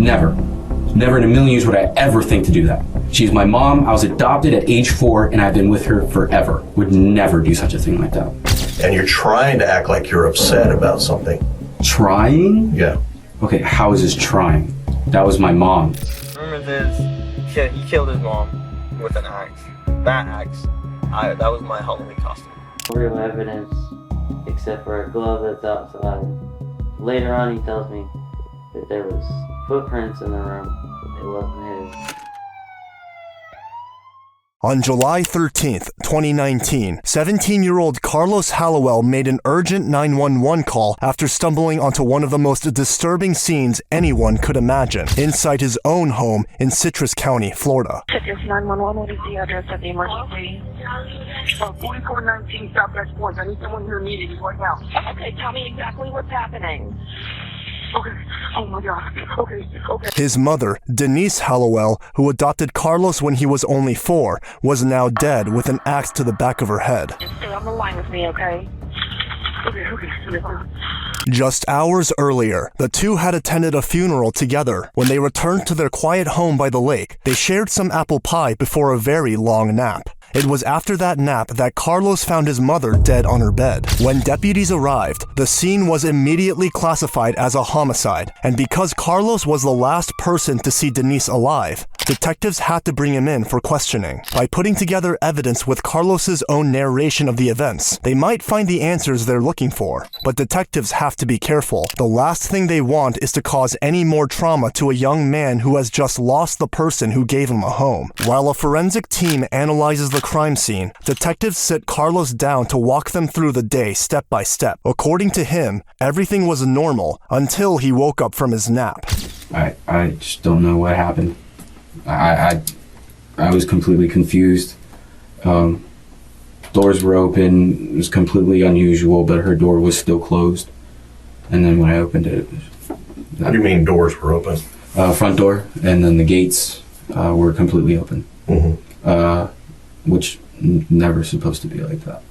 Never. Never in a million years would I ever think to do that. She's my mom. I was adopted at age 4, and I've been with her forever. Would never do such a thing like that. And you're trying to act like you're upset about something. Trying? Yeah. Okay, how is this trying? That was my mom. Rumors is he killed his mom with an axe. That axe, that was my Halloween costume. Real evidence, except for a glove that's outside. Later on, he tells me that there was footprints in the room, but it wasn't his. On July 13th, 2019, 17-year-old Carlos Hallowell made an urgent 911 call after stumbling onto one of the most disturbing scenes anyone could imagine, inside his own home in Citrus County, Florida. Citrus 911, what is the address of the emergency? 4419 Southwest Sports. I need someone here immediately right now. Okay, tell me exactly what's happening. Okay. Oh my God. Okay. His mother, Denise Hallowell, who adopted Carlos when he was only 4, was now dead with an axe to the back of her head. Just stay on the line with me, okay? Okay. Just hours earlier, the two had attended a funeral together. When they returned to their quiet home by the lake, they shared some apple pie before a very long nap. It was after that nap that Carlos found his mother dead on her bed. When deputies arrived, the scene was immediately classified as a homicide, and because Carlos was the last person to see Denise alive, detectives had to bring him in for questioning. By putting together evidence with Carlos's own narration of the events, they might find the answers they're looking for. But detectives have to be careful. The last thing they want is to cause any more trauma to a young man who has just lost the person who gave him a home. While a forensic team analyzes the crime scene, detectives sit Carlos down to walk them through the day step by step. According to him, everything was normal until he woke up from his nap. I just don't know what happened. I was completely confused. Doors were open. It was completely unusual, but her door was still closed. And then when I opened it, What do you mean doors were open? front door, and then the gates were completely open. Mm-hmm. Which never supposed to be like that.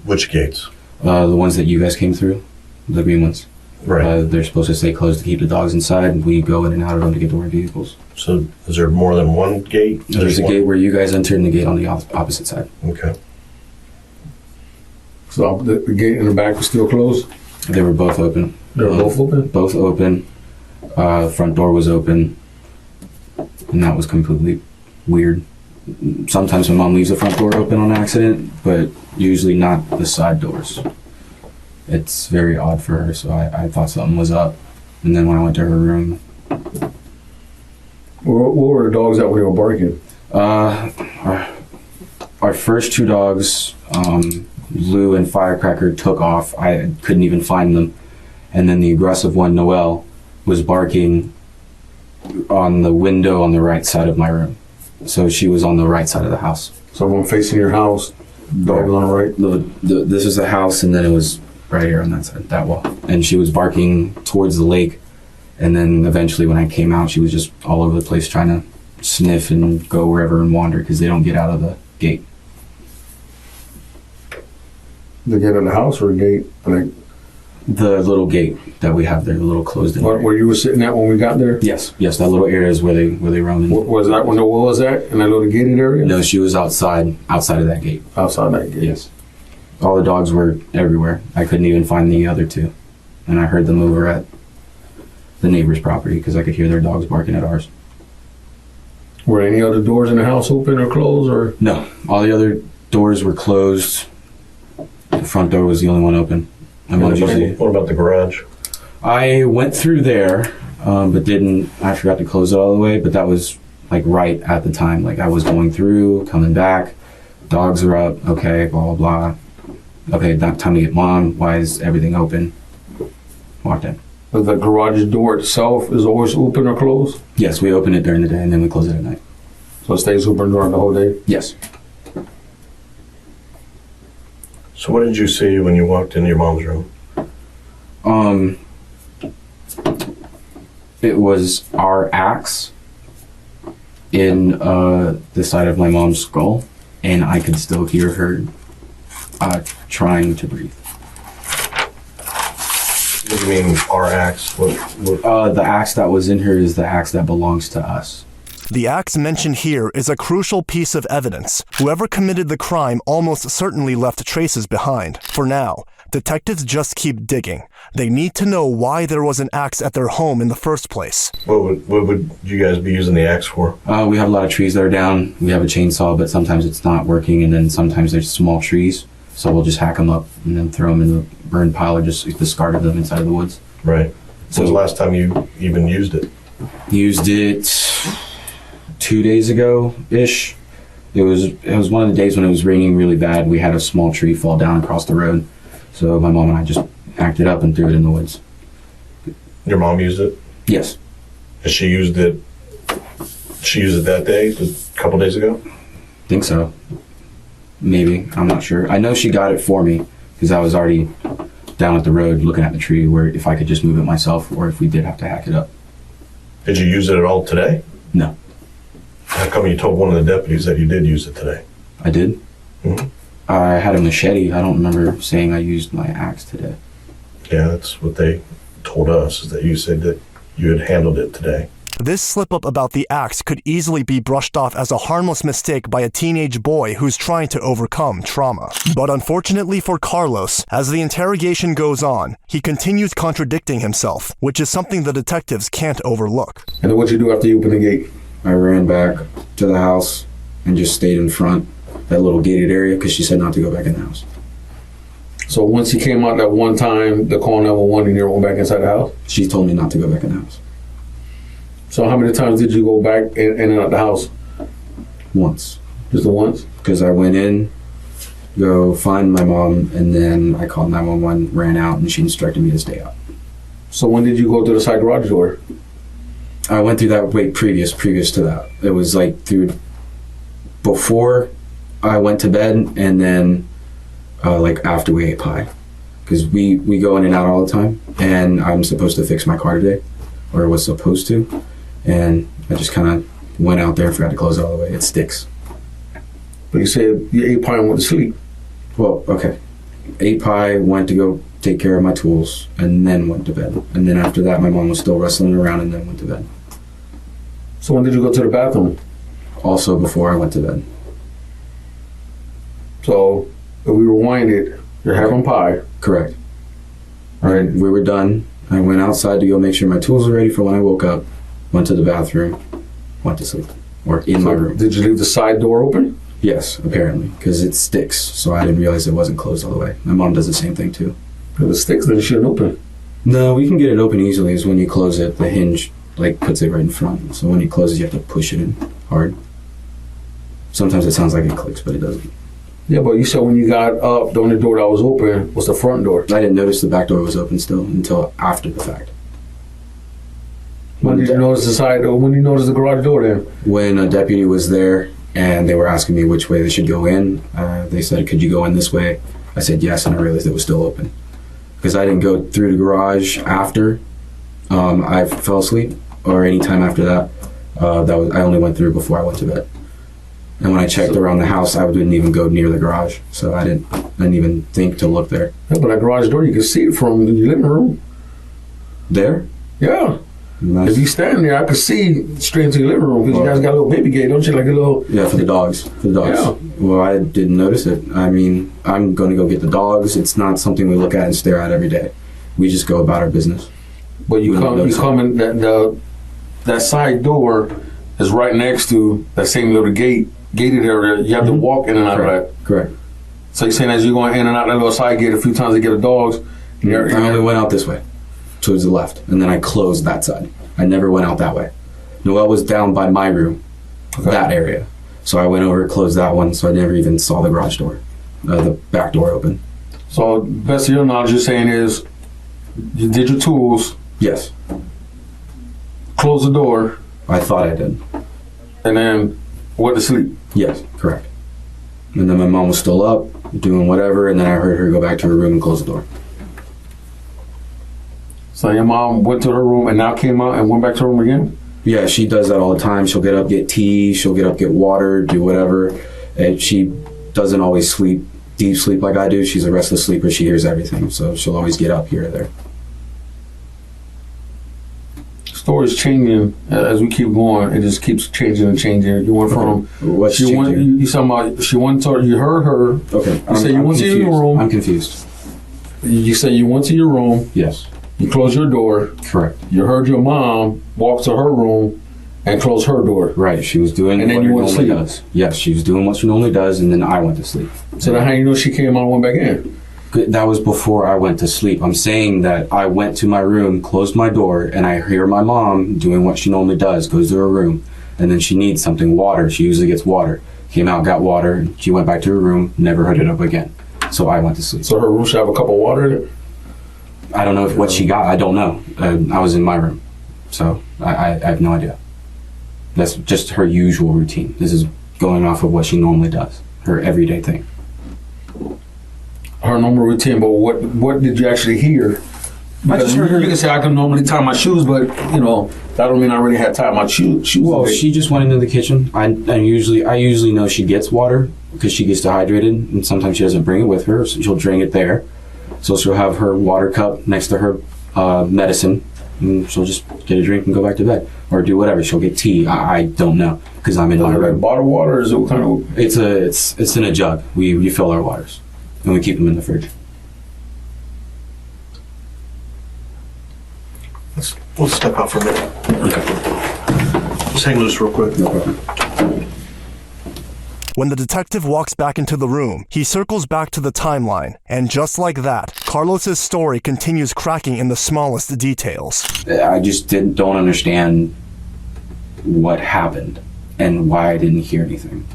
Which gates? The ones that you guys came through, the green ones. Right. They're supposed to stay closed to keep the dogs inside, and we go in and out of them to get to our vehicles. So is there more than one gate? There's a one? gate where you guys enter and the gate on the opposite side. Okay. So the gate in the back was still closed? They were both open. They were both open? Both open. Front door was open, and that was completely weird. Sometimes my mom leaves the front door open on accident, but usually not the side doors. It's very odd for her, so I thought something was up. And then when I went to her room... What were the dogs that we were barking? Our first 2 dogs, Lou and Firecracker, took off. I couldn't even find them. And then the aggressive one, Noelle, was barking on the window on the right side of my room. So she was on the right side of the house. So one facing your house, dog was on the right? This is the house, and then it was right here on that side, that wall. And she was barking towards the lake. And then eventually when I came out, she was just all over the place trying to sniff and go wherever and wander because they don't get out of the gate. The gate in the house or the gate? The little gate that we have there, the little closed in area. Where you were sitting at when we got there? Yes, that little area is where they roam in. Was that when the wall was at? In that little gated area? No, she was outside of that gate. Outside that gate? Yes. All the dogs were everywhere. I couldn't even find the other 2. And I heard them over at the neighbor's property because I could hear their dogs barking at ours. Were any other doors in the house open or closed? Or No, all the other doors were closed. The front door was the only one open. What about the garage? I went through there, but I forgot to close it all the way, but that was like right at the time. Like I was going through, coming back, dogs are up, okay, blah, blah, blah. Okay, time to get mom. Why is everything open? Walked in. the garage door itself is always open or closed? Yes, we open it during the day and then we close it at night. So it stays open during the whole day? Yes. So what did you see when you walked into your mom's room? It was our axe in the side of my mom's skull, and I could still hear her trying to breathe. Was You mean our axe? What? The axe that was in here is the axe that belongs to us. The axe mentioned here is a crucial piece of evidence. Whoever committed the crime almost certainly left traces behind. For now, detectives just keep digging. They need to know why there was an axe at their home in the first place. What would you guys be using the axe for? We have a lot of trees that are down. We have a chainsaw, but sometimes it's not working, and then sometimes there's small trees. So we'll just hack them up and then throw them in the burn pile or just discard them inside of the woods. Right. So when's the last time you even used it? Used it 2 days ago-ish. It was one of the days when it was raining really bad. We had a small tree fall down across the road. So my mom and I just hacked it up and threw it in the woods. Your mom used it? Yes. And she used it that day, a couple days ago? Think so. Maybe. I'm not sure. I know she got it for me because I was already down at the road looking at the tree where if I could just move it myself or if we did have to hack it up. Did you use it at all today? No. How come you told one of the deputies that you did use it today? I did? Mhm. I had a machete. I don't remember saying I used my axe today. Yeah, that's what they told us, is that you said that you had handled it today. This slip-up about the axe could easily be brushed off as a harmless mistake by a teenage boy who's trying to overcome trauma. But unfortunately for Carlos, as the interrogation goes on, he continues contradicting himself, which is something the detectives can't overlook. And then what'd you do after you opened the gate? I ran back to the house and just stayed in front, that little gated area, because she said not to go back in the house. So once he came out that one time, the call 911, and you went back inside the house? She told me not to go back in the house. So how many times did you go back in and out the house? Once. Just the once? Because I went in, go find my mom, and then I called 911, ran out, and she instructed me to stay out. So when did you go to the side garage door? I went through that previous to that. It was like through before I went to bed, and then like after we ate pie. Because we go in and out all the time, and I'm supposed to fix my car today, or was supposed to, and I just kind of went out there and forgot to close it all the way. It sticks. But you said you ate pie and went to sleep. Well, okay. Ate pie, went to go take care of my tools, and then went to bed. And then after that, my mom was still wrestling around, and then went to bed. So when did you go to the bathroom? Also before I went to bed. So if we rewind it, you're having pie. Correct. All right, we were done. I went outside to go make sure my tools were ready for when I woke up, went to the bathroom, went to sleep, or in my room. Did you leave the side door open? Yes, apparently, because it sticks, so I didn't realize it wasn't closed all the way. My mom does the same thing too. If it sticks, then it shouldn't open. No, we can get it open easily. Is when you close it, the hinge like puts it right in front. So when you close it, you have to push it in hard. Sometimes it sounds like it clicks, but it doesn't. Yeah, but you said when you got up, the only door that was open was the front door. I didn't notice the back door was open still until after the fact. When did you notice the side door? When did you notice the garage door then? When a deputy was there and they were asking me which way they should go in, they said, "Could you go in this way?" I said yes, and I realized it was still open. Because I didn't go through the garage after I fell asleep, or any time after that. I only went through before I went to bed. And when I checked around the house, I didn't even go near the garage, so I didn't even think to look there. Yeah, but that garage door, you can see it from your living room. There? Yeah. If you stand there, I could see straight into your living room, because you guys got a little baby gate, don't you? Like a little... Yeah, for the dogs. For the dogs. Yeah. Well, I didn't notice it. I mean, I'm going to go get the dogs. It's not something we look at and stare at every day. We just go about our business. But you come in, that side door is right next to that same little gated area. You have to walk in and out of that. Correct. So you're saying as you're going in and out that little side gate a few times to get the dogs, I only went out this way, towards the left, and then I closed that side. I never went out that way. Noelle was down by my room, that area. So I went over, closed that one, so I never even saw the garage door, the back door open. So best of your knowledge, you're saying is you did your tools, Yes, closed the door, I thought I did. and then went to sleep. Yes, correct. And then my mom was still up, doing whatever, and then I heard her go back to her room and close the door. So your mom went to her room and now came out and went back to her room again? Yeah, she does that all the time. She'll get up, get tea, she'll get up, get water, do whatever. And she doesn't always deep sleep like I do. She's a restless sleeper. She hears everything. So she'll always get up here or there. story's changing as we keep going. It just keeps changing and changing. You went from What's changing? you talking about she went to you heard her. Okay. You said you went to your room. I'm confused. You said you went to your room. Yes. You closed your door. Correct. You heard your mom walk to her room and close her door. Right. She was doing And then what you she went to normally sleep. does. Yes, she was doing what she normally does, and then I went to sleep. So then how you know she came out and went back in? That was before I went to sleep. I'm saying that I went to my room, closed my door, and I hear my mom doing what she normally does, goes to her room, and then she needs something, water. She usually gets water. Came out, got water, and she went back to her room, never heard it up again. So I went to sleep. So her room should have a cup of water in it? I don't know if what she got. I don't know. I was in my room. So I have no idea. That's just her usual routine. This is going off of what she normally does, her everyday thing. Her normal routine, but what did you actually hear? I just heard her. You can say I can normally tie my shoes, but you know that don't mean I really had tied my shoes. Well, she just went into the kitchen. I usually know she gets water because she gets dehydrated, and sometimes she doesn't bring it with her, so she'll drink it there. So she'll have her water cup next to her medicine, and she'll just get a drink and go back to bed, or do whatever. She'll get tea. I don't know because I'm in my like room. bottled water, or is it what kind of? It's in a jug. We fill our waters, and we keep them in the fridge. We'll step out for a minute. Just hang loose real quick. No problem. When the detective walks back into the room, he circles back to the timeline, and just like that, Carlos's story continues cracking in the smallest details. I just don't understand what happened and why I didn't hear anything.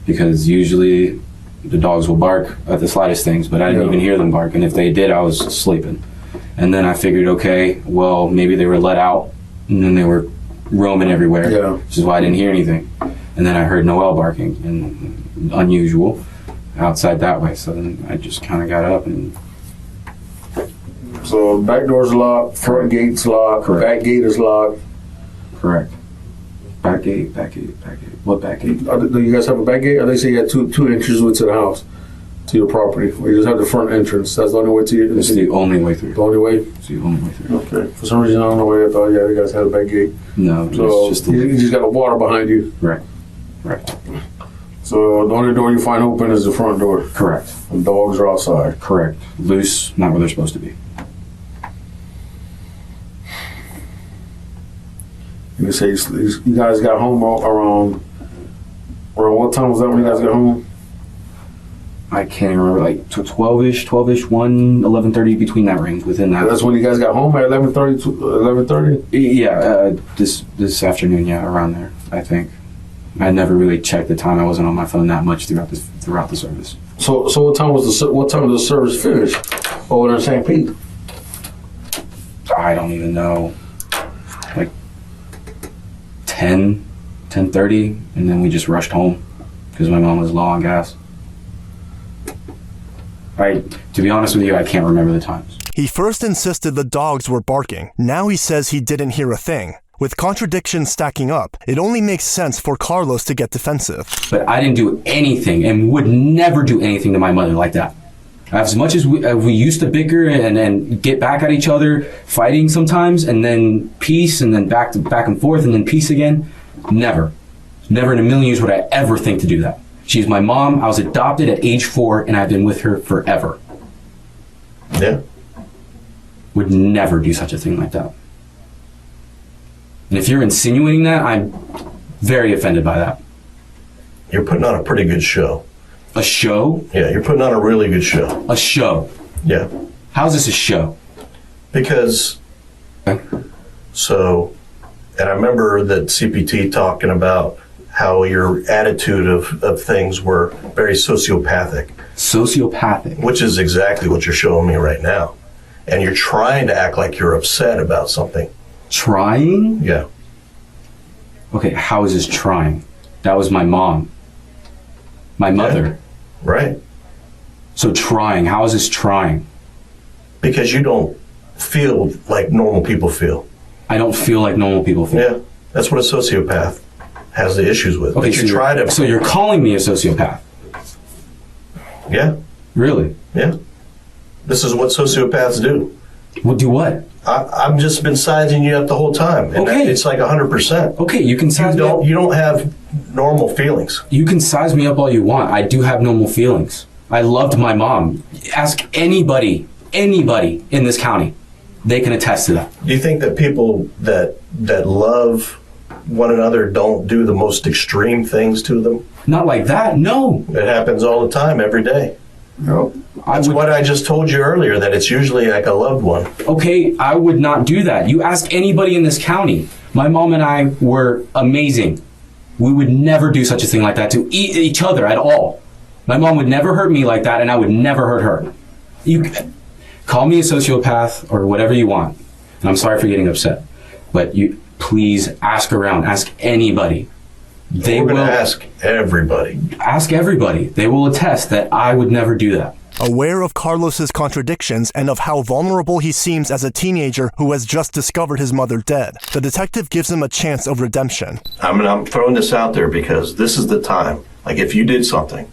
Because usually the dogs will bark at the slightest things, but I didn't even hear them bark. And if they did, I was sleeping. And then I figured, okay, well, maybe they were let out and then they were roaming everywhere, which is why I didn't hear anything. And then I heard Noelle barking, and unusual, outside that way. So then I just kind of got up and... So back door's locked, front gate's locked, Correct. back gate is locked. Correct. Back gate. What back gate? Do you guys have a back gate? Or they say you had two entrances to the house, to your property, or you just have the front entrance? That's the only way to your... It's the only way through. The only way? It's the only way through. Okay. For some reason, I don't know why I thought, yeah, you guys had a back gate. No, So it's just the... you just got the water behind you. Right. So the only door you find open is the front door. Correct. And dogs are outside. Correct. Loose, not where they're supposed to be. You say you guys got home around what time was that when you guys got home? I can't remember, like 12-ish, 1, 11:30, between that range, within that. That's when you guys got home at 11:30 to 11:30? Yeah, this afternoon, yeah, around there, I think. I never really checked the time. I wasn't on my phone that much throughout the service. So what time did the service finish over in St. Pete? I don't even know. Like 10:30, and then we just rushed home because my mom was low on gas. To be honest with you, I can't remember the times. He first insisted the dogs were barking. Now he says he didn't hear a thing. With contradictions stacking up, it only makes sense for Carlos to get defensive. But I didn't do anything and would never do anything to my mother like that. As much as we used to bicker and get back at each other, fighting sometimes, and then peace, and then back and forth, and then peace again, never in a million years would I ever think to do that. She's my mom. I was adopted at age 4, and I've been with her forever. Yeah. Would never do such a thing like that. And if you're insinuating that, I'm very offended by that. You're putting on a pretty good show. A show? Yeah, you're putting on a really good show. A show? Yeah. How's this a show? Because, so, and I remember that CPT talking about how your attitude of things were very sociopathic. Sociopathic? Which is exactly what you're showing me right now. And you're trying to act like you're upset about something. Trying? Yeah. Okay, how is this trying? That was my mom. My mother. Yeah. Right. So trying, how is this trying? Because you don't feel like normal people feel. I don't feel like normal people feel. Yeah, that's what a sociopath has the issues with. Okay, But so you're calling me a sociopath? Yeah. Really? Yeah. This is what sociopaths do. Well, do what? I've just been sizing you up the whole time. And Okay. it's like 100%. Okay, you can size me up. You don't have normal feelings. You can size me up all you want. I do have normal feelings. I loved my mom. Ask anybody in this county. They can attest to that. Do you think that people that love one another don't do the most extreme things to them? Not like that, no. It happens all the time, every day. Nope. That's what I just told you earlier, that it's usually like a loved one. Okay, I would not do that. You ask anybody in this county. My mom and I were amazing. We would never do such a thing like that to each other at all. My mom would never hurt me like that, and I would never hurt her. You call me a sociopath or whatever you want, and I'm sorry for getting upset, but you please ask around. Ask anybody. They We're will going to ask everybody. ask everybody. They will attest that I would never do that. Aware of Carlos's contradictions and of how vulnerable he seems as a teenager who has just discovered his mother dead, the detective gives him a chance of redemption. I'm throwing this out there because this is the time. Like, if you did something,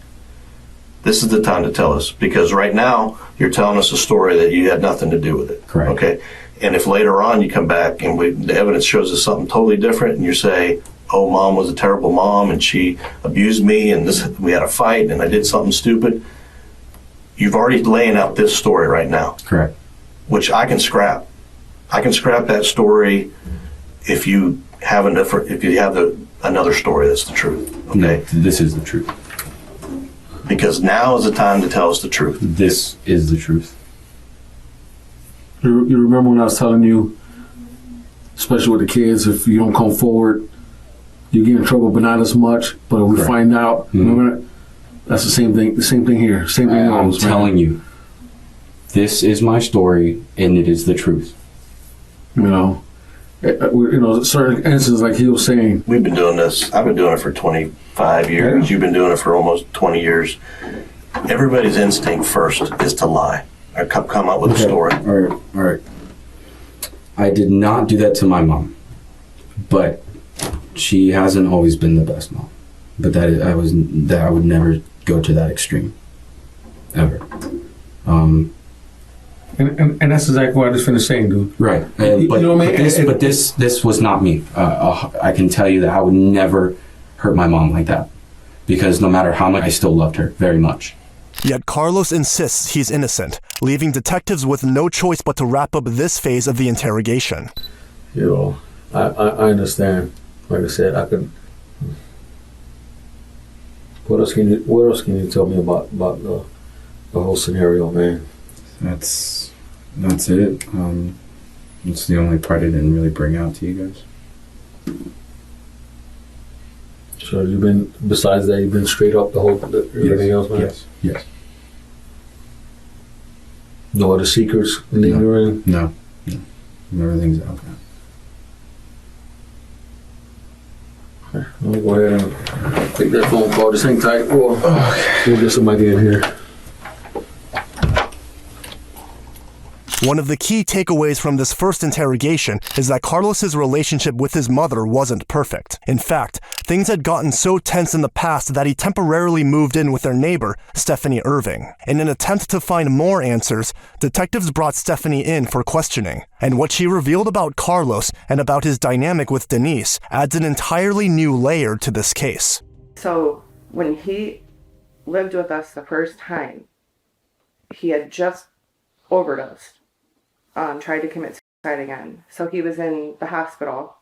this is the time to tell us. Because right now, you're telling us a story that you had nothing to do with it. Correct. Okay? And if later on you come back and the evidence shows us something totally different, and you say, oh, mom was a terrible mom and she abused me and we had a fight and I did something stupid, you've already laying out this story right now, Correct. which I can scrap. I can scrap that story if you have another story that's the truth. Okay? No, this is the truth. Because now is the time to tell us the truth. This is the truth. You remember when I was telling you, especially with the kids, if you don't come forward, you get in trouble, but not as much. But if we Correct. find out, remember that? That's the same thing. The same thing here. Same thing. I'm telling you, this is my story, and it is the truth. Certain instances like he was saying. We've been doing this. I've been doing it for 25 years. Yeah. You've been doing it for almost 20 years. Everybody's instinct first is to lie or come up with a story. All right. I did not do that to my mom, but she hasn't always been the best mom. But I would never go to that extreme, ever. And that's exactly what I just finished saying, dude. Right. You know what I mean? But this was not me. I can tell you that I would never hurt my mom like that, because no matter how much, I still loved her very much. Yet Carlos insists he's innocent, leaving detectives with no choice but to wrap up this phase of the interrogation. I understand. Like I said, I could. What else can you tell me about the whole scenario, man? That's it. It's the only part I didn't really bring out to you guys. So besides that, you've been straight up everything else, man? Yes. No other secrets lingering? No. Everything's out now. Let me go ahead and take that phone call. Just hang tight. We'll get somebody in here. One of the key takeaways from this first interrogation is that Carlos's relationship with his mother wasn't perfect. In fact, things had gotten so tense in the past that he temporarily moved in with their neighbor, Stephanie Irving. In an attempt to find more answers, detectives brought Stephanie in for questioning. And what she revealed about Carlos and about his dynamic with Denise adds an entirely new layer to this case. So when he lived with us the first time, he had just overdosed. Tried to commit suicide again. So he was in the hospital,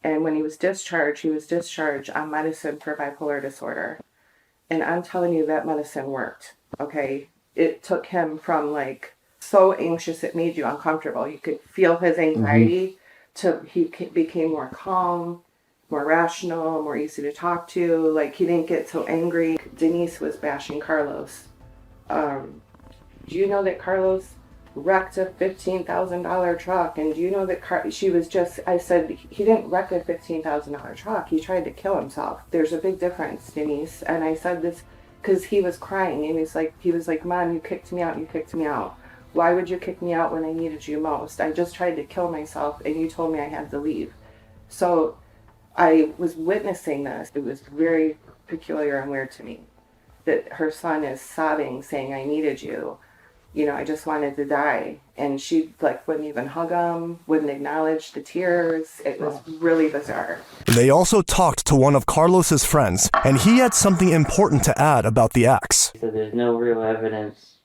and when he was discharged on medicine for bipolar disorder. And I'm telling you, that medicine worked, okay? It took him from so anxious it made you uncomfortable. You could feel his anxiety to he became more calm, more rational, more easy to talk to. He didn't get so angry. Denise was bashing Carlos. Do you know that Carlos wrecked a $15,000 truck? And do you know that I said, he didn't wreck a $15,000 truck. He tried to kill himself. There's a big difference, Denise. And I said this because he was crying, and he was like, Mom, you kicked me out. Why would you kick me out when I needed you most? I just tried to kill myself, and you told me I had to leave. So I was witnessing this. It was very peculiar and weird to me that her son is sobbing, saying, I needed you. you know, I just wanted to die. And she like wouldn't even hug him, wouldn't acknowledge the tears. It was really bizarre. They also talked to one of Carlos's friends, and he had something important to add about the axe. He said there's no real evidence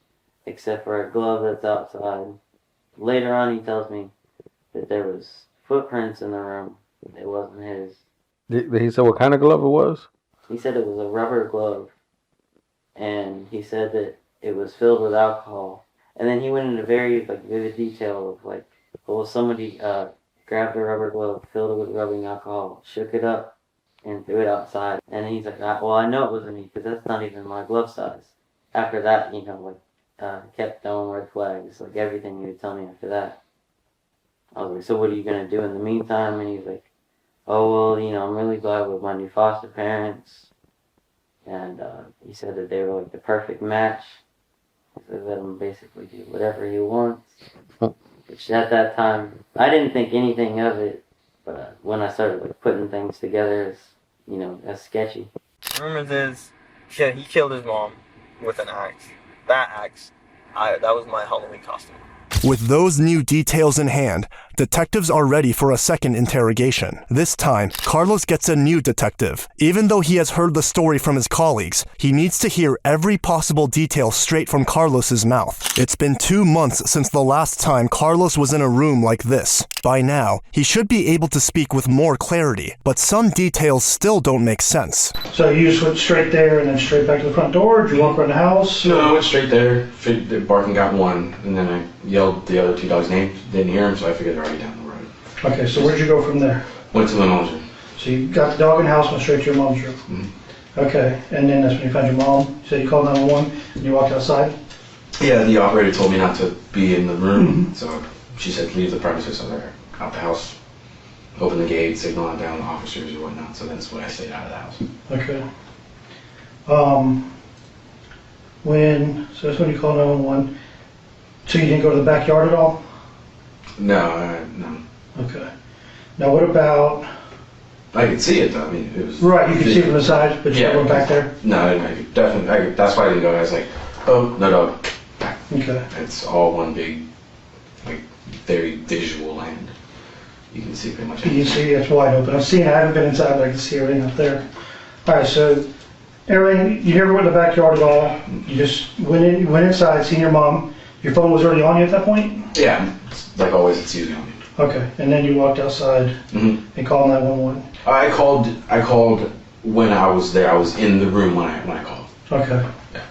except for a glove that's outside. Later on, he tells me that there was footprints in the room. It wasn't his. Did he say what kind of glove it was? He said it was a rubber glove, and he said that it was filled with alcohol. And then he went into very vivid detail of well, somebody grabbed a rubber glove, filled it with rubbing alcohol, shook it up, and threw it outside. And then he's like, well, I know it wasn't me because that's not even my glove size. After that, kept throwing red flags, everything he would tell me after that. I was like, so what are you going to do in the meantime? And he's like, oh, well, I'm really glad with my new foster parents. And he said that they were the perfect match. So let him basically do whatever he wants. Which at that time, I didn't think anything of it. But when I started putting things together, that's sketchy. Rumors is he killed his mom with an axe. That axe, that was my Halloween costume. With those new details in hand, detectives are ready for a second interrogation. This time, Carlos gets a new detective. Even though he has heard the story from his colleagues, he needs to hear every possible detail straight from Carlos's mouth. It's been 2 months since the last time Carlos was in a room like this. By now, he should be able to speak with more clarity, but some details still don't make sense. So you just went straight there and then straight back to the front door? Did you walk around the house? No, I went straight there, the barking got one, and then I yelled the other 2 dogs' names. Didn't hear them, so I figured they're already down the road. Okay, so where'd you go from there? Went to my mom's room. So you got the dog in the house, went straight to your mom's room. Mm-hmm. Okay, and then that's when you found your mom. You said you called 911 and you walked outside? Yeah, the operator told me not to be in the room, so she said leave the premises. So they're out the house, open the gate, signal out down the officers or whatnot. So that's why I stayed out of the house. Okay. So that's when you called 911. So you didn't go to the backyard at all? No, no. Okay. Now what about... I could see it though. I mean, it was... Right, you could see it from the side, but you Yeah. never went back there? No, I could definitely, that's why I didn't go. I was like, oh, no dog. Back. Okay. It's all one big, very visual land. You can see pretty much You anything. can see it's wide open. I haven't been inside, but I can see everything up there. All right, so everything, you never went to the backyard at all. You just went inside, seen your mom. Your phone was already on you at that point? Yeah, like always, it's usually on me. Okay, and then you walked outside and called 911. I called when I was there. I was in the room when I called. Okay. Yeah.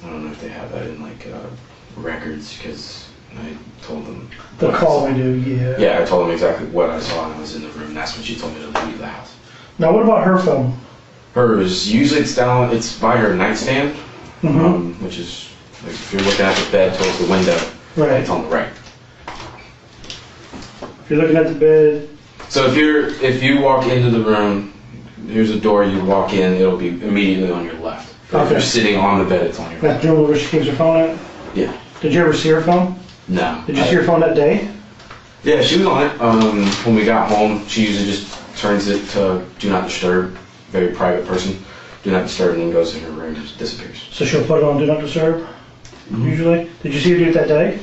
I don't know if they have that in records because I told them. The call we do, yeah. Yeah, I told them exactly what I saw and I was in the room. That's when she told me to leave the house. Now what about her phone? Hers, usually it's by her nightstand, which is, if you're looking at the bed towards the window, Right. it's on the right. If you're looking at the bed. So if you walk into the room, here's a door, you walk in, it'll be immediately on your left. Or If Okay. you're sitting on the bed, it's on your That's left. where she keeps her phone at? Yeah. Did you ever see her phone? No. Did you see her phone that day? Yeah, she was on it. When we got home, she usually just turns it to do not disturb. Very private person. Do not disturb, and then goes in her room and just disappears. So she'll put it on Do Not Disturb, usually? Did you see her do it that day?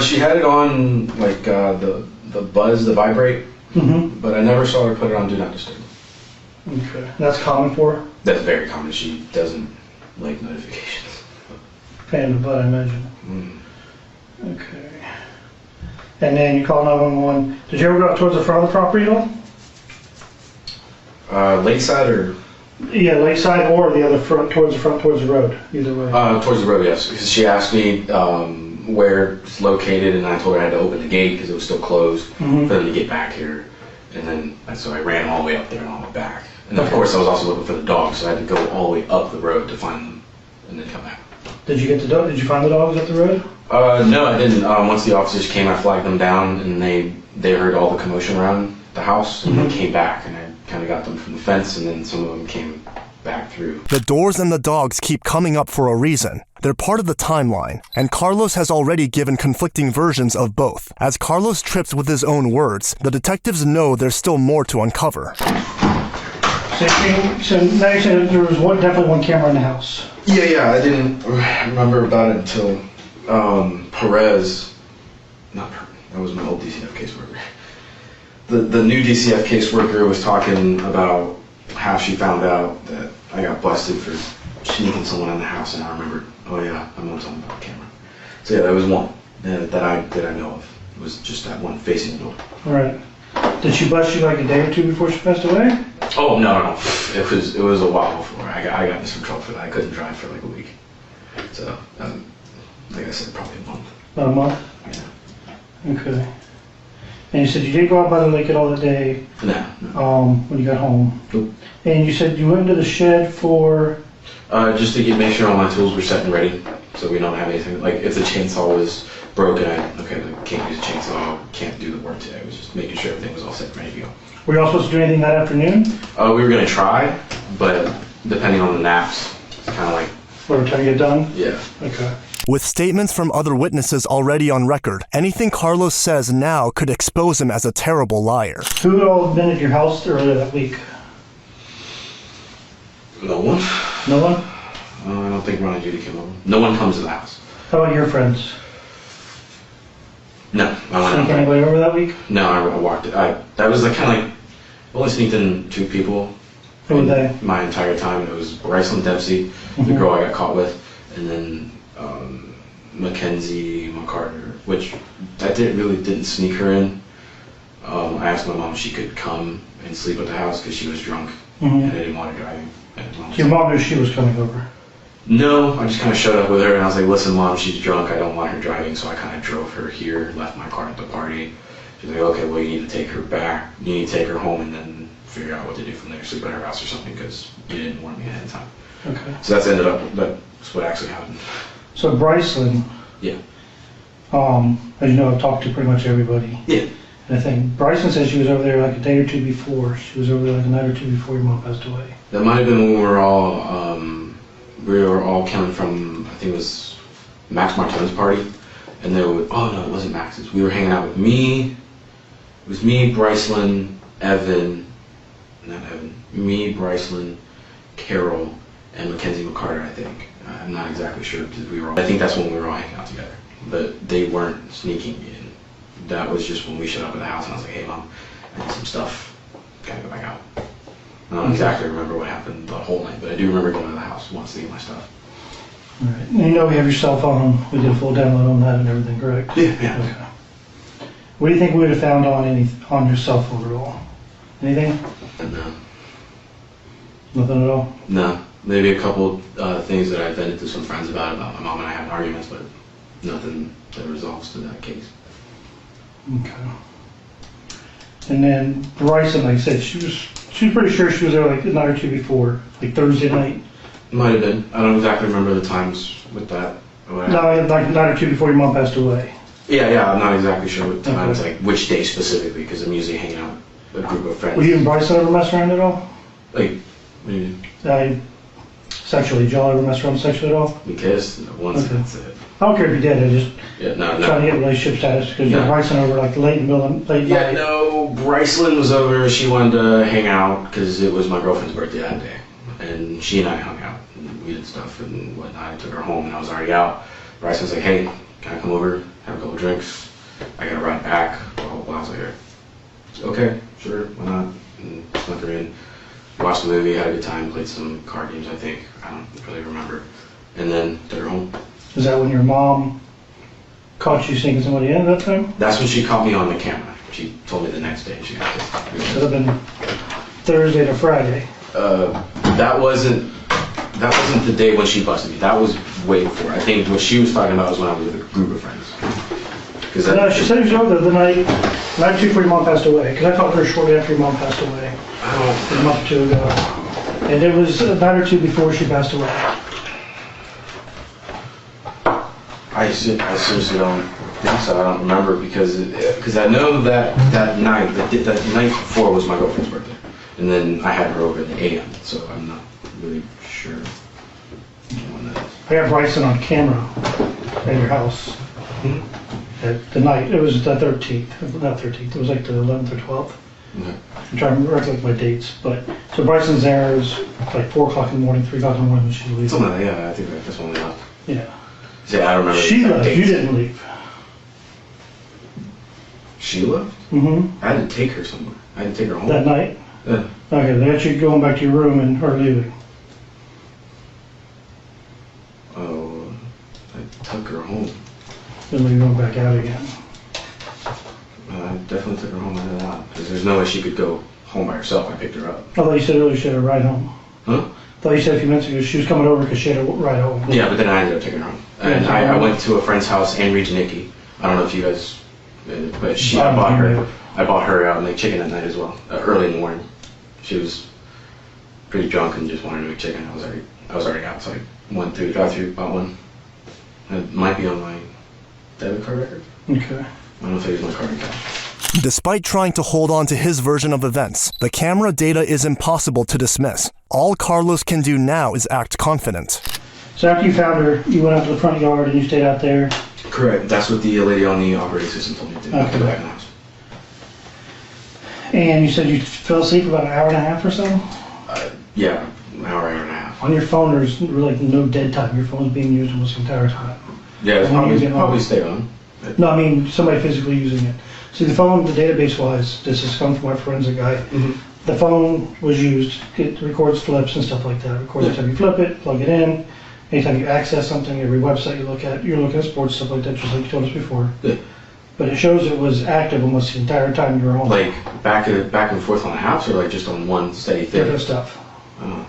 She had it on the buzz, the vibrate, but I never saw her put it on Do Not Disturb. Okay. That's common for her? That's very common. She doesn't like notifications. Pain in the butt, I imagine. Okay. And then you call 911. Did you ever go out towards the front of the property at all? Lakeside or? Yeah, lakeside or the other front, towards the road, either way. Towards the road, yes. Because she asked me where it's located, and I told her I had to open the gate because it was still closed for them to get back here. And then, so I ran all the way up there and all the way back. And then, of course, I was also looking for the dogs, so I had to go all the way up the road to find them and then come back. Did you get the dog? Did you find the dogs up the road? No, I didn't. Once the officers came, I flagged them down, and they heard all the commotion around the house, and they came back, and I kind of got them from the fence, and then some of them came back through. The doors and the dogs keep coming up for a reason. They're part of the timeline, and Carlos has already given conflicting versions of both. As Carlos trips with his own words, the detectives know there's still more to uncover. So So now you're saying there was definitely one camera in the house. Yeah, I didn't remember about it until Perez, that was my old DCF caseworker. The new DCF caseworker was talking about how she found out that I got busted for sneaking someone in the house, and I remembered, oh yeah, I'm on talking about the camera. So yeah, that was one that I know of. It was just that one facing the door. All right. Did she bust you like a day or two before she passed away? Oh no. It was a while before. I got in some trouble for that. I couldn't drive for like a week. So like I said, probably a month. About a month? Yeah. Okay. And you said you didn't go out by the lake at all that day? No. When you got home? Nope. And you said you went into the shed for? Just to make sure all my tools were set and ready, so we don't have anything. Like if the chainsaw was broken, I can't use a chainsaw, can't do the work today. I was just making sure everything was all set and ready to go. Were you all supposed to do anything that afternoon? We were gonna try, but depending on the naps, it's kind of like. What, we're trying to get done? Yeah. Okay. With statements from other witnesses already on record, anything Carlos says now could expose him as a terrible liar. Who all had been at your house earlier that week? No one. No one? I don't think Ron and Judy came over. No one comes to the house. How about your friends? No, I went Sneak out. anybody over that week? No, I walked it. That was like kind of like, I only sneaked in 2 people. Who were they? My entire time. It was Bryceland Dempsey, the girl I got caught with, and then Mackenzie McCarter, which I didn't sneak her in. I asked my mom if she could come and sleep at the house because she was drunk and I didn't want her driving. Your mom knew she was coming over? No, I just kind of showed up with her and I was like, listen mom, she's drunk, I don't want her driving, so I kind of drove her here, left my car at the party. She's like, okay, well you need to take her back, you need to take her home and then figure out what to do from there, sleep at her house or something because you didn't warn me ahead of time. Okay. So that's what actually happened. So Bryceland, Yeah. as you know, I've talked to pretty much everybody. Yeah. And I think Bryson said she was over there like a day or two before. She was over there like a night or two before your mom passed away. That might have been when we were all coming from, I think it was Max Martin's party. And there was, oh no, it wasn't Max's. We were hanging out with me. It was me, Bryceland, me, Bryceland, Carol, and Mackenzie McCarter, I think. I'm not exactly sure because I think that's when we were all hanging out together. But they weren't sneaking in. That was just when we showed up at the house and I was like, hey mom, I need some stuff. Gotta go back out. I don't exactly remember what happened the whole night, but I do remember going to the house once to get my stuff. All right. And you know we have your cell phone. We did a full download on that and everything, correct? Yeah. Okay. What do you think we would have found on your cell phone at all? Anything? No. Nothing at all? No. Maybe a couple things that I vented to some friends about my mom and I having arguments, but nothing that resolves to that case. Okay. And then Bryson, like I said, she was pretty sure she was there like a night or two before, like Thursday night. Might have been. I don't exactly remember the times with that. No, like a night or two before your mom passed away. Yeah, I'm not exactly sure what times, like which day specifically, because I'm usually hanging out with a group of friends. Were you and Bryson ever mess around at all? Like, what do you mean? Sexually, did y'all ever mess around sexually at all? We kissed once, Okay. that's it. I don't care if you did, I just Yeah, no. trying to get relationship status because you're No. Bryson over like late in the middle of late Yeah, night. no, Bryceland was over. She wanted to hang out because it was my girlfriend's birthday that day. And she and I hung out and we did stuff and whatnot. I took her home and I was already out. Bryson was like, hey, can I come over, have a couple drinks? I gotta ride back, blah, blah, blah. I was like, okay, sure, why not? And snuck her in. Watched the movie, had a good time, played some card games, I think. I don't really remember. And then took her home. Is that when your mom caught you sneaking somebody in at that time? That's when she caught me on the camera. She told me the next day she got It would have been Thursday to Friday. That wasn't the day when she busted me. That was way before. I think what she was talking about was when I was with a group of friends. No, she said she was over there the night before your mom passed away. Because I talked to her shortly after your mom passed away. A month or two ago. And it was a night or two before she passed away. I seriously don't think so. I don't remember because I know that night before was my girlfriend's birthday, and then I had her over at the AM. So I'm not really sure when that is. I got Bryson on camera at your house. At the night, it was the 13th, not 13th, it was like the 11th or 12th. Okay. I'm trying to recollect my dates, but so Bryson's there is like 4 o'clock in the morning, 3 o'clock in the morning when she leaves. Something like that, yeah, I think that's when we left. Yeah. See, I don't remember. the She exact left. dates. You didn't leave. She left? Mm-hmm. I had to take her somewhere. I had to take her home. That night. Yeah. Okay, they got you going back to your room and her leaving. Oh, I took her home. Then we going back out again. I definitely took her home out of that. Because there's no way she could go home by herself. I picked her up. I thought you said earlier she had a ride home. Huh? I thought you said a few minutes ago she was coming over because she had a ride home. Yeah, but then I ended up taking her home. And I went to a friend's house, Anne Regenicki. I don't know if you guys, but I bought her out and make chicken that night as well, early in the morning. She was pretty drunk and just wanted to make chicken. I was already out, so I went through the drive-thru, bought one. It might be on my debit card record. Okay. I don't know if I used my card in cash. Despite trying to hold on to his version of events, the camera data is impossible to dismiss. All Carlos can do now is act confident. So after you found her, you went out to the front yard and you stayed out there. Correct. That's what the lady on the operating system told me to do. Okay. Go back in the house. And you said you fell asleep about an hour and a half or so? Yeah, an hour and a half. On your phone, there's really no dead time. Your phone's being used almost the entire time. Yeah, it's When you probably, get home. probably stay on. No, I mean somebody physically using it. See, the phone, the database-wise, this has come from our forensic guy. The phone was used. It records flips and stuff like that. It records every time you flip it, plug it in. Anytime you access something, every website you look at, you're looking at sports, stuff like that, just like you told us before. Yeah. But it shows it was active almost the entire time you were home. Like back and forth on the house, or like just on one steady thing? Different stuff. Oh.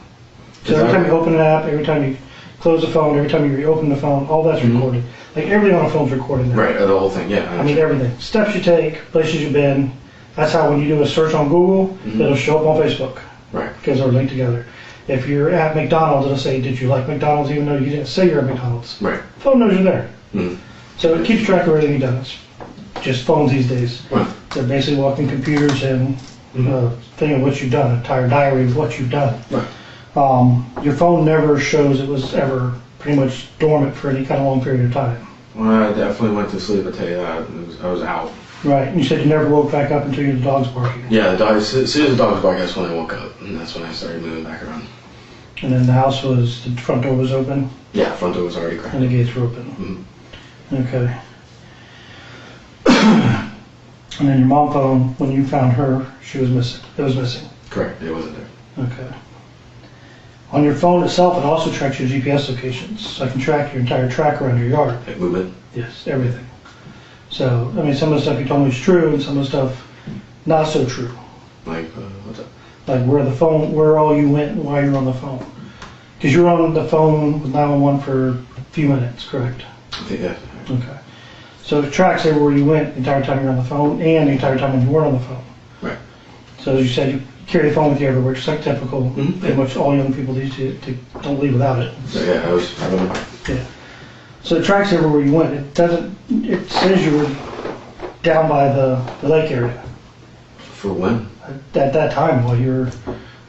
So every time you open an app, every time you close the phone, every time you reopen the phone, all that's recorded. Like everything on a phone's recorded now. Right, the whole thing, yeah. I mean everything. Steps you take, places you've been. That's how when you do a search on Google, it'll show up on Facebook. Right. Because they're linked together. If you're at McDonald's, it'll say, did you like McDonald's even though you didn't say you're at McDonald's? Right. Phone knows you're there. Mm. So it keeps track of everything you've done. It's just phones these days. Right. They're basically walking computers and thing of what you've done, an entire diary of what you've done. Right. Your phone never shows it was ever pretty much dormant for any kind of long period of time. Well, I definitely went to sleep, I'll tell you that. I was out. Right. And you said you never woke back up until your dog's barking. Yeah, as soon as the dogs barked, that's when I woke up. And that's when I started moving back around. And then the house was, the front door was open Yeah, front door was already cracked. and the gates were open. Okay. And then your mom phone, when you found her, she was missing. It was missing. Correct, it wasn't there. Okay. On your phone itself, it also tracks your GPS locations. So I can track your entire track around your yard. Like movement? Yes, everything. So, I mean, some of the stuff you told me is true, and some of the stuff not so true. Like, what's up? Like where all you went while you were on the phone. Because you were on the phone with 911 for a few minutes, correct? I think, yeah. Okay. So it tracks everywhere you went the entire time you were on the phone and the entire time when you weren't on the phone. Right. So as you said, you carry the phone with you everywhere, just like typical. Pretty much all young people these days don't leave without it. So yeah, I remember. Yeah. So it tracks everywhere you went. It says you were down by the lake area. For when? At that time, while you were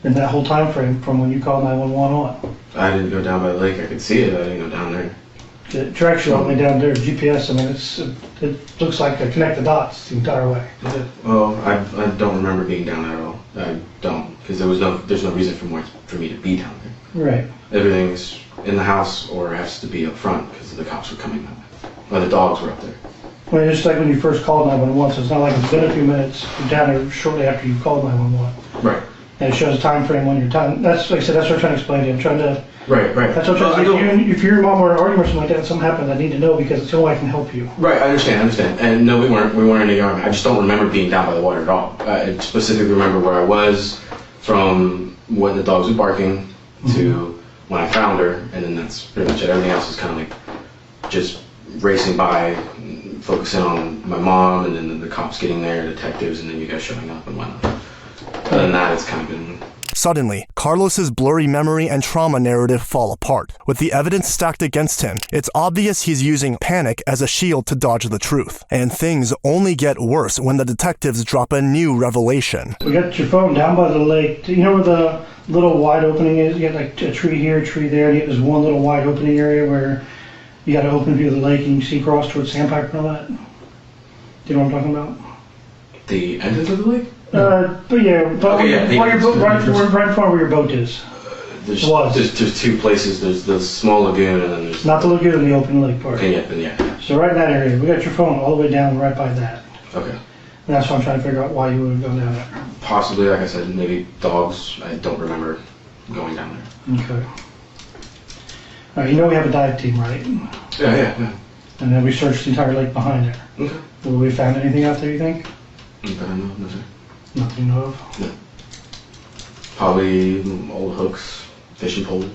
in that whole time frame from when you called 911 on. I didn't go down by the lake. I could see it. I didn't go down there. It tracks you all the way down there. GPS. I mean, it looks like a connect the dots the entire way. Well, I don't remember being down there at all. I don't, because there's no reason for me to be down there. Right. Everything's in the house or has to be up front because the cops were coming that way. Or the dogs were up there. I mean, it's just like when you first called 911, so it's not like it's been a few minutes. You're down there shortly after you called 911. Right. And it shows a time frame when you're time. That's like I said. That's what I'm trying to explain to you. I'm trying to. Right. That's what I'm trying to say. If your mom were in an argument or something like that, and something happened, I need to know because it's the only way I can help you. Right, I understand. And no, we weren't in any argument. I just don't remember being down by the water at all. I specifically remember where I was from when the dogs were barking to when I found her, and then that's pretty much it. Everything else is kind of like just racing by, focusing on my mom, and then the cops getting there, detectives, and then you guys showing up and whatnot. Other than that, it's kind of been... Suddenly, Carlos's blurry memory and trauma narrative fall apart. With the evidence stacked against him, it's obvious he's using panic as a shield to dodge the truth. And things only get worse when the detectives drop a new revelation. We got your phone down by the lake. Do you know where the little wide opening is? You got like a tree here, a tree there, and you got this one little wide opening area where you got an open view of the lake and you can see across towards Sandpiper and all that. Do you know what I'm talking about? The entrance of the lake? But yeah, but Okay, yeah, the while your boat, entrance. right in front of where your boat is. There's two places. There's the small lagoon and then there's... Not the lagoon, the open lake part. Okay, yeah. So right in that area, we got your phone all the way down right by that. Okay. And that's what I'm trying to figure out why you would have gone down there. Possibly, like I said, maybe dogs. I don't remember going down there. Okay. All right, you know we have a dive team, right? Yeah. And then we searched the entire lake behind there. Okay. Have we found anything out there, you think? No, sir. Nothing you know of? No. Probably old hooks, fishing poles.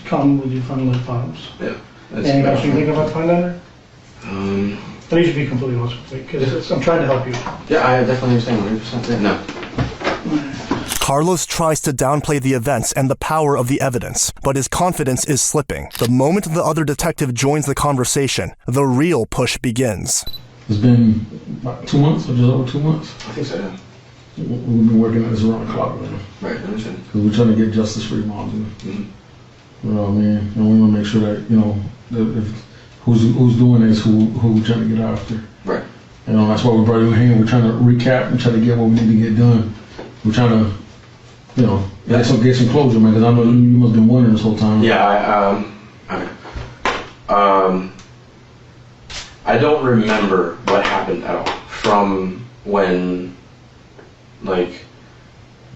Common with you find lake bottoms. Yeah. Anything else you think about to find down there? Um, I need you to be completely honest with me, because I'm trying to help you. yeah, I definitely understand 100%. Yeah, no. Carlos tries to downplay the events and the power of the evidence, but his confidence is slipping. The moment the other detective joins the conversation, the real push begins. It's been about 2 months, or just over 2 months. I think so, yeah. We've been working at this around the clock, man. Right, I understand. Because we're trying to get justice for your moms. Mm-hmm. You know what I mean? And we want to make sure that, you know, that if who's doing this, who we're trying to get after. Right. You know, that's why we brought you here. We're trying to recap and try to get what we need to get done. We're trying to, you know, get some closure, man, because I know you must have been wondering this whole time. Yeah, I don't remember what happened at all from when, like,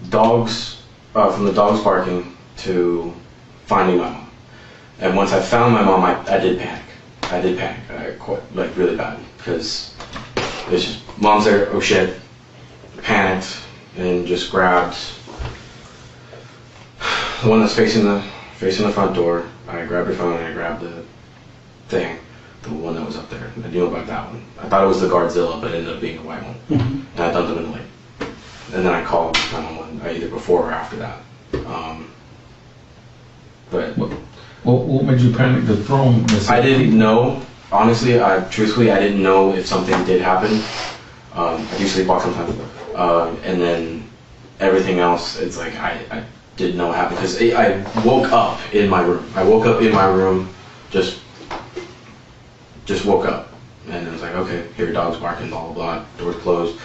dogs, from the dogs barking to finding my mom. And once I found my mom, I did panic. Quite, like, really bad, because it's just, mom's there, oh shit, panicked, and just grabbed the one that's facing the front door. I grabbed her phone and I grabbed the thing, the one that was up there. I knew about that one. I thought it was the Guardzilla, but it ended up being a white one. And I dumped them in the lake. And then I called 911 either before or after that. But What made you panic? The throne? I didn't know. Honestly, truthfully, I didn't know if something did happen. I do sleepwalk sometimes. And then everything else, it's like I didn't know what happened because I woke up in my room. Just woke up, and it was like, okay, hear dogs barking, blah blah blah. Doors closed,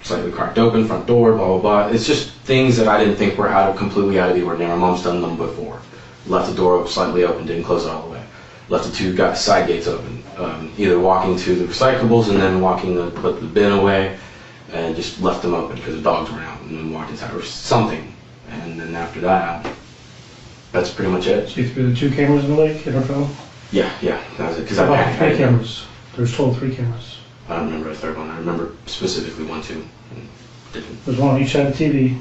slightly cracked open, front door, blah blah blah. It's just things that I didn't think were completely out of the ordinary. My mom's done them before. Left the door slightly open, didn't close it all the way. Left the two side gates open. Either walking to the recyclables and then put the bin away, and just left them open because the dogs were out, and then walked inside or something. And then after that, that's pretty much it. So you threw the 2 cameras in the lake in her phone? Yeah, that was it. Because About 3 cameras. There's total 3 cameras. I don't remember a third one. I remember specifically 1, 2. There's one on each side of the TV.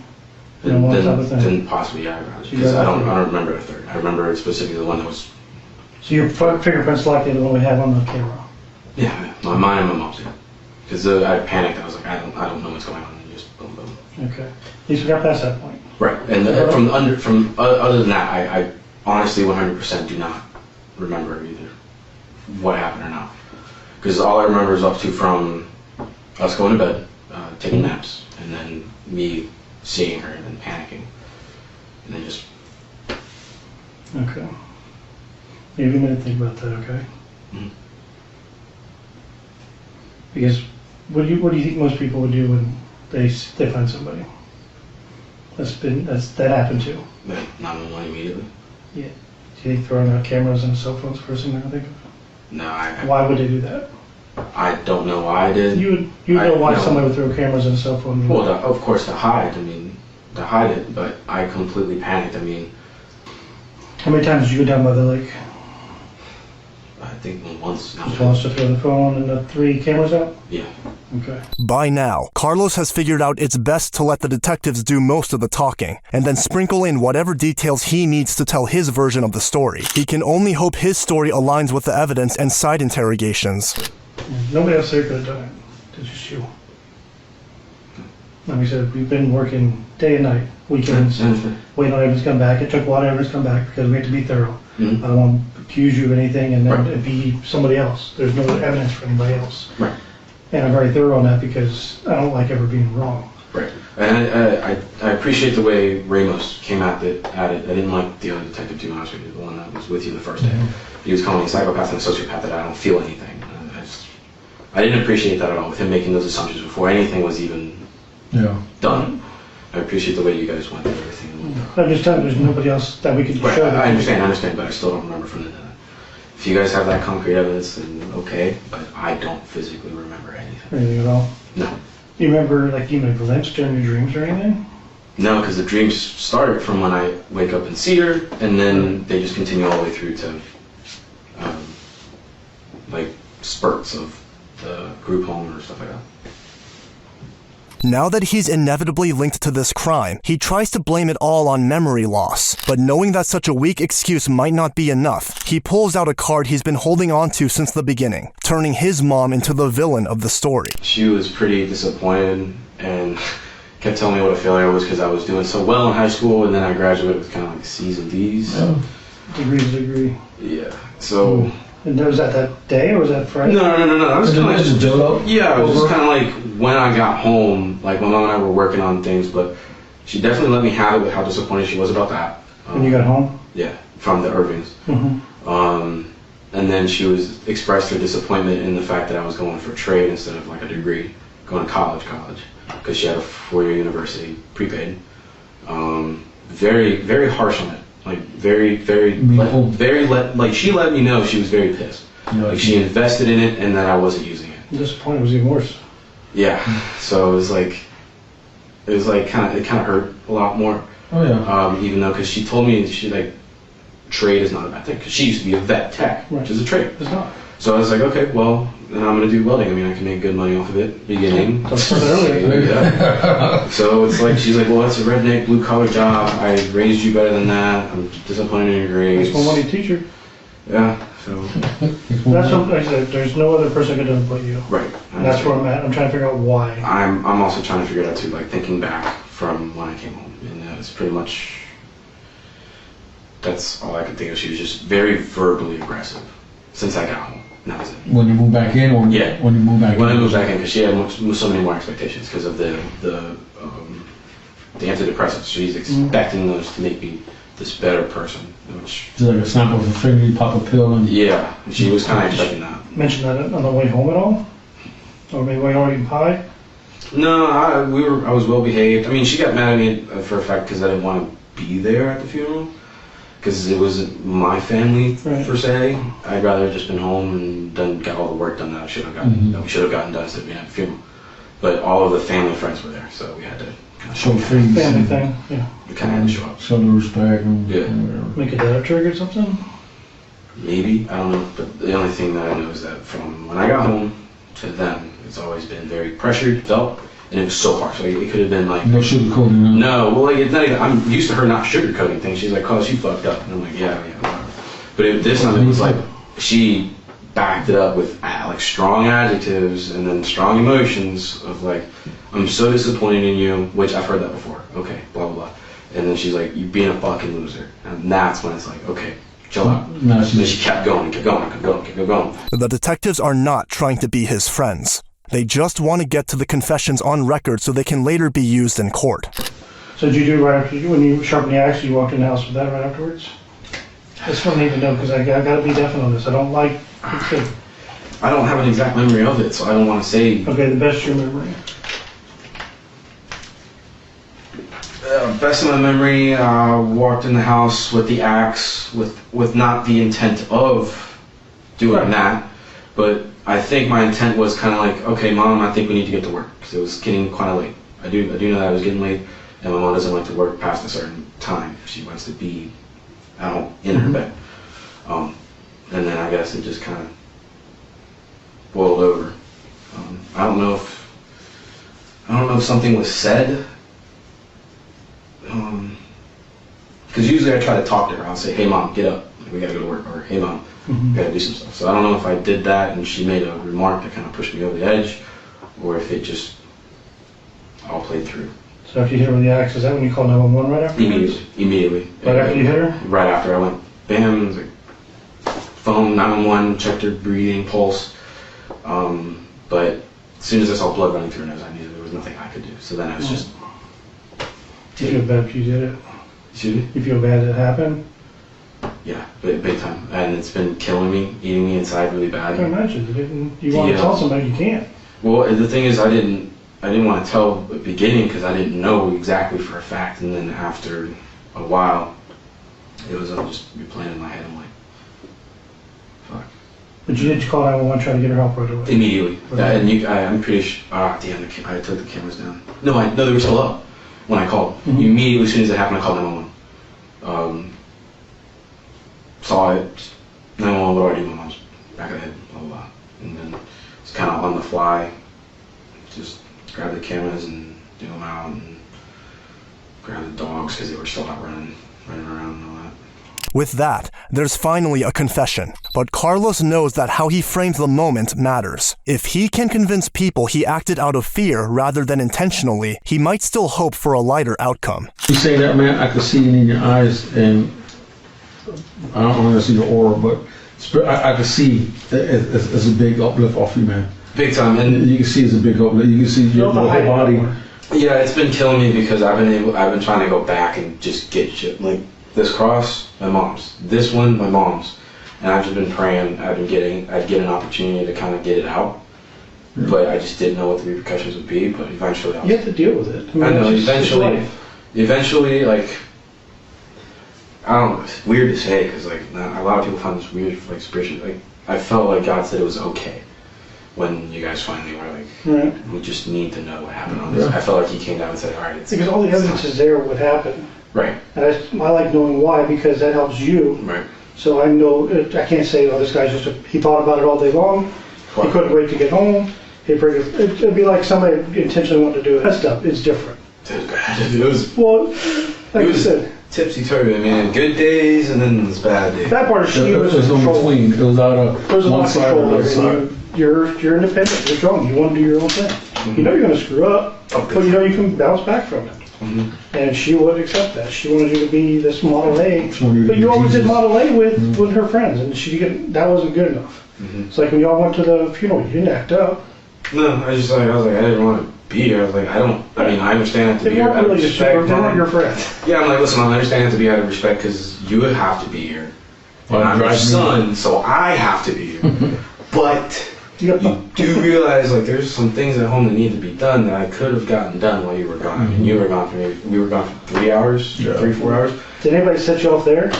And one on top of the thing. Then possibly, yeah. Because I don't remember a third. I remember specifically the one that was. So your fingerprints likely the one we have on the camera. Yeah, mine and my mom's. Yeah. Because I panicked. I was like, I don't know what's going on. And just boom, boom. Okay. At least we got past that point. Right, and other than that, I honestly 100% do not remember either what happened or not. Because all I remember is up to from us going to bed, taking naps, and then me seeing her and then panicking, and then just. Okay. Maybe a minute to think about that. Okay. Mm-hmm. Because what do you think most people would do when they find somebody that happened to? But 911 immediately. Yeah. Do you think throwing out cameras and cell phones first thing they're gonna think of? No, Why would they do that? I don't know why I did. You know why somebody would throw cameras and a cell phone? Well, of course to hide. To hide it, but I completely panicked. How many times did you go down by the lake? I think once. Just once to throw the phone and the 3 cameras out? Yeah. Okay. By now, Carlos has figured out it's best to let the detectives do most of the talking, and then sprinkle in whatever details he needs to tell his version of the story. He can only hope his story aligns with the evidence and side interrogations. Nobody else there could have done it. It's just you. Like we said, we've been working day and night, weekends, waiting on evidence to come back. It took a lot of evidence to come back because we had to be thorough. Mm-hmm. I don't want to accuse you of anything and then Right. it be somebody else. There's no evidence for anybody else. Right. And I'm very thorough on that because I don't like ever being wrong. Right. And I appreciate the way Ramos came at it. I didn't like the other detective too much, the one that was with you the first day. He was calling me a psychopath and a sociopath that I don't feel anything. I didn't appreciate that at all with him making those assumptions before anything was even done. I appreciate the way you guys went through everything. I'm just telling you, there's nobody else that we could Right, show. I understand, but I still don't remember from the day. If you guys have that concrete evidence, then okay, but I don't physically remember anything. Anything at all? No. You remember like even a glimpse during your dreams or anything? No, because the dreams start from when I wake up in Cedar, and then they just continue all the way through to like spurts of the group home or stuff like that. Now that he's inevitably linked to this crime, he tries to blame it all on memory loss. But knowing that such a weak excuse might not be enough, he pulls out a card he's been holding on to since the beginning, turning his mom into the villain of the story. She was pretty disappointed and kept telling me what a failure I was because I was doing so well in high school, and then I graduated with kind of like C's and D's. Degree. Yeah, so... And was that day or was that Friday? No. I was kind of just yeah, it was just kind of like when I got home, like my mom and I were working on things, but she definitely let me have it with how disappointed she was about that. When you got home? Yeah, from the Irvings. Mm-hmm. And then she expressed her disappointment in the fact that I was going for a trade instead of like a degree, going to college, because she had a 4-year university prepaid. Very, very harsh on it. Like very she let me know she was very pissed. Like she invested in it and that I wasn't using it. Disappointed was even worse. Yeah, so it was kind of hurt a lot more. Oh yeah. Even though, because she told me trade is not a bad thing, because she used to be a vet tech, which is a trade. It's not. So I was like, okay, well, then I'm gonna do welding. I mean, I can make good money off of it. Beginning. That's earlier. Yeah. So it's like she's like, well, it's a redneck blue collar job. I raised you better than that. I'm disappointed in your grades. That's one money teacher. Yeah. So. That's what I said. There's no other person could have but you. Right. And that's where I'm at. I'm trying to figure out why. I'm also trying to figure it out too. Like thinking back from when I came home, and it's pretty much. That's all I can think of. She was just very verbally aggressive since I got home. That was it. When you moved back in, or yeah, when you moved back in? When I moved back in, because she had so many more expectations because of the antidepressants. She's expecting those to make me this better person, which. Just like a snap of a finger, you pop a pill, and. Yeah, she was kind of expecting that. Mention that on the way home at all, or maybe while you were eating pie. No, I was well behaved. I mean, she got mad at me for a fact because I didn't want to be there at the funeral. Because it wasn't my family per se. I'd rather have just been home and got all the work done that I should have gotten. That we should have gotten done instead of being at the funeral. But all of the family and friends were there, so we had to kind of show face. Family thing, yeah. We kind of had to show up. Show the respect. And Make a dad trigger or something. Maybe, I don't know. But the only thing that I know is that from when I got home to then, it's always been very pressured, felt. And it was so harsh. Like it could have been like no sugarcoating. No, well, like it's not even. I'm used to her not sugarcoating things. She's like, "Cause you fucked up," and I'm like, "Yeah, whatever." But this time it was like she backed it up with like strong adjectives and then strong emotions of like, "I'm so disappointed in you," which I've heard that before. Okay, blah blah blah. And then she's like, "You being a fucking loser," and that's when it's like, okay, chill out. No, and then she kept going. The detectives are not trying to be his friends. They just want to get to the confessions on record so they can later be used in court. So did you do right after when you sharpened the axe? You walked in the house with that right afterwards. This one I need to know because I got to be definite on this. I don't like. I don't have an exact memory of it, so I don't want to say. Okay, the best your memory. Best of my memory, walked in the house with the axe, with not the intent of doing that, but I think my intent was kind of like, okay, Mom, I think we need to get to work because it was getting kind of late. I do know that I was getting late, and my mom doesn't like to work past a certain time. She wants to be at home in her bed. And then I guess it just kind of boiled over. I don't know if something was said. Because usually I try to talk to her. I'll say, "Hey, Mom, get up. We gotta go to work." Or, "Hey, Mom, we gotta do some stuff." So I don't know if I did that and she made a remark that kind of pushed me over the edge, or if it just all played through. So after you hit her with the axe, is that when you called 911 right after? Immediately. Right after you hit her? Right after I went, bam, it was like phone, 911, checked her breathing, pulse. But as soon as I saw blood running through her nose, I knew there was nothing I could do. So then I was just. You feel bad if you did it? Excuse me? You feel bad it happened? Yeah, big time. And it's been killing me, eating me inside really bad. I can imagine. You want to tell somebody, you can't. Well, the thing is, I didn't want to tell at the beginning because I didn't know exactly for a fact. And then after a while, it was just replaying in my head. I'm like, fuck. But you did call 911 trying to get her help right away? Immediately. And I'm pretty sure, damn, I took the cameras down. No, they were still up when I called. Mm-hmm. Immediately, as soon as it happened, I called 911. Saw it, 911 was already in my mom's back of the head, blah, blah, blah. And then it's kind of on the fly, just grab the cameras and do them out and grab the dogs because they were still out running around and all that. With that, there's finally a confession, but Carlos knows that how he frames the moment matters. If he can convince people he acted out of fear rather than intentionally, he might still hope for a lighter outcome. You say that, man, I can see it in your eyes, and I don't want to see your aura, but I can see it's a big uplift off you, man. Big time, and you can see it's a big uplift. You can see your whole body. Yeah, it's been killing me because I've been trying to go back and just get shit. Like this cross, my mom's. This one, my mom's. And I've just been praying. I'd get an opportunity to kind of get it out, but I just didn't know what the repercussions would be. But eventually, you have to deal with it. I know. Eventually, like. I don't know, it's weird to say because like a lot of people find this weird, like spiritual. Like I felt like God said it was okay when you guys finally were like, we just need to know what happened on this. I felt like He came down and said, all right, it's because all the evidence is there what happened. Right. And I like knowing why because that helps you. Right. So I know I can't say, oh, this guy's he thought about it all day long. He couldn't wait to get home. It'd be like somebody intentionally wanted to do it. That stuff is different. It was. Well, like I said. Tipsy-turvy. I mean, good days and then there's bad days. That part of she was in in control. between. It was out of one side or the other side. You're independent. You're strong. You want to do your own thing. Mm-hmm. You know you're going to screw up, but you know you can bounce back from it. Mm-hmm. And she wouldn't accept that. She wanted you to be this Model A. But you always did Model A with her friends, and that wasn't good enough. Mm-hmm. It's like when y'all went to the funeral, you didn't act up. No, I was like, I didn't want to be here. I was like, I understand it to be here out of respect. They weren't your friends. Yeah, I'm like, listen, I understand it to be out of respect because you have to be here. And I'm your son, so I have to be here. But you do realize, like, there's some things at home that need to be done that I could have gotten done while you were gone. Mm-hmm. And you were gone we were gone for 3 hours, 3-4 hours. Did anybody set you off there?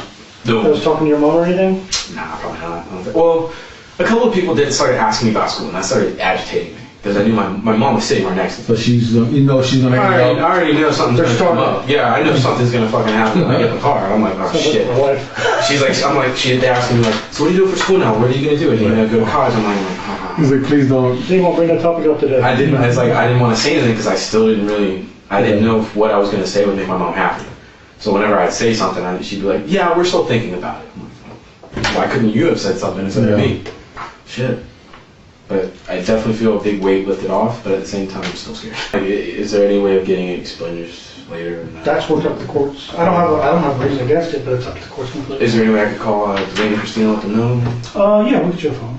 No. I was talking to your mom or anything? Nah, probably not. I don't think. Well, a couple of people started asking me about school, and that started agitating me. Because I knew my mom was sitting right next to me. But she's gonna hang out. I already know something's gonna come up. Yeah, I know something's gonna fucking happen when I get in the car. I'm like, oh shit. She's asking me like, so what are you doing for school now? What are you gonna do? Are you gonna go to college? I'm like, He's like, please don't. They won't bring that topic up today. I didn't want to say anything because I didn't know if what I was gonna say would make my mom happy. So whenever I'd say something, she'd be like, yeah, we're still thinking about it. I'm like, why couldn't you have said something instead of me? Shit. But I definitely feel a big weight lifted off, but at the same time, I'm still scared. Like, is there any way of getting it explained later? That's worked up to the courts. I don't have a reason against it, but it's up to the courts completely. Is there any way I could call Dwayne and Christina, let them know? Yeah, we'll get you a phone.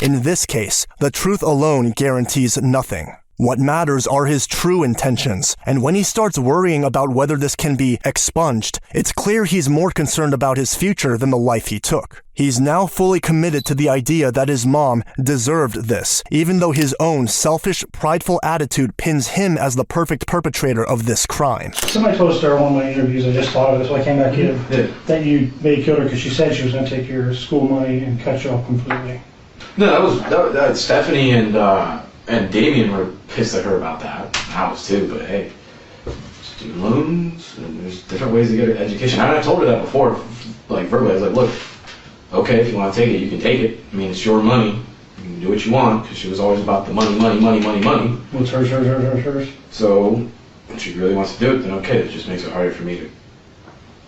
In this case, the truth alone guarantees nothing. What matters are his true intentions, and when he starts worrying about whether this can be expunged, it's clear he's more concerned about his future than the life he took. He's now fully committed to the idea that his mom deserved this, even though his own selfish, prideful attitude pins him as the perfect perpetrator of this crime. Somebody told us during one of my interviews, I just thought of this when I came back in, that you may have killed her because she said she was going to take your school money and cut you off completely. No, that was Stephanie and Damien were pissed at her about that. I was too, but hey, student loans, and there's different ways to get an education. And I told her that before, like verbally. I was like, look, okay, if you want to take it, you can take it. I mean, it's your money. You can do what you want, because she was always about the money. What's hers? So, if she really wants to do it, then okay, it just makes it harder for me to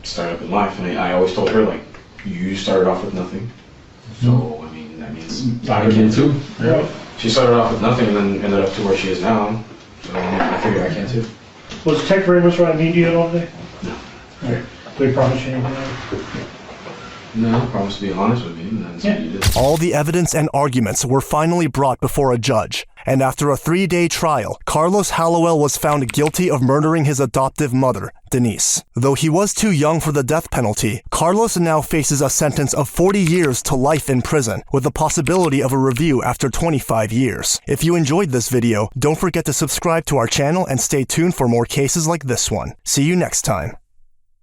start up in life. And I always told her, like, you started off with nothing. So, I mean, that means I can too. Yeah. She started off with nothing and then ended up to where she is now. So I figured I can too. Was Tech very much what I need you all day? No. Okay. Do we promise you anything? No, I promise to be honest with you, and that's what you did. All the evidence and arguments were finally brought before a judge, And after a 3-day trial, Carlos Hallowell was found guilty of murdering his adoptive mother, Denise. Though he was too young for the death penalty, Carlos now faces a sentence of 40 years to life in prison, with the possibility of a review after 25 years. If you enjoyed this video, don't forget to subscribe to our channel and stay tuned for more cases like this one. See you next time.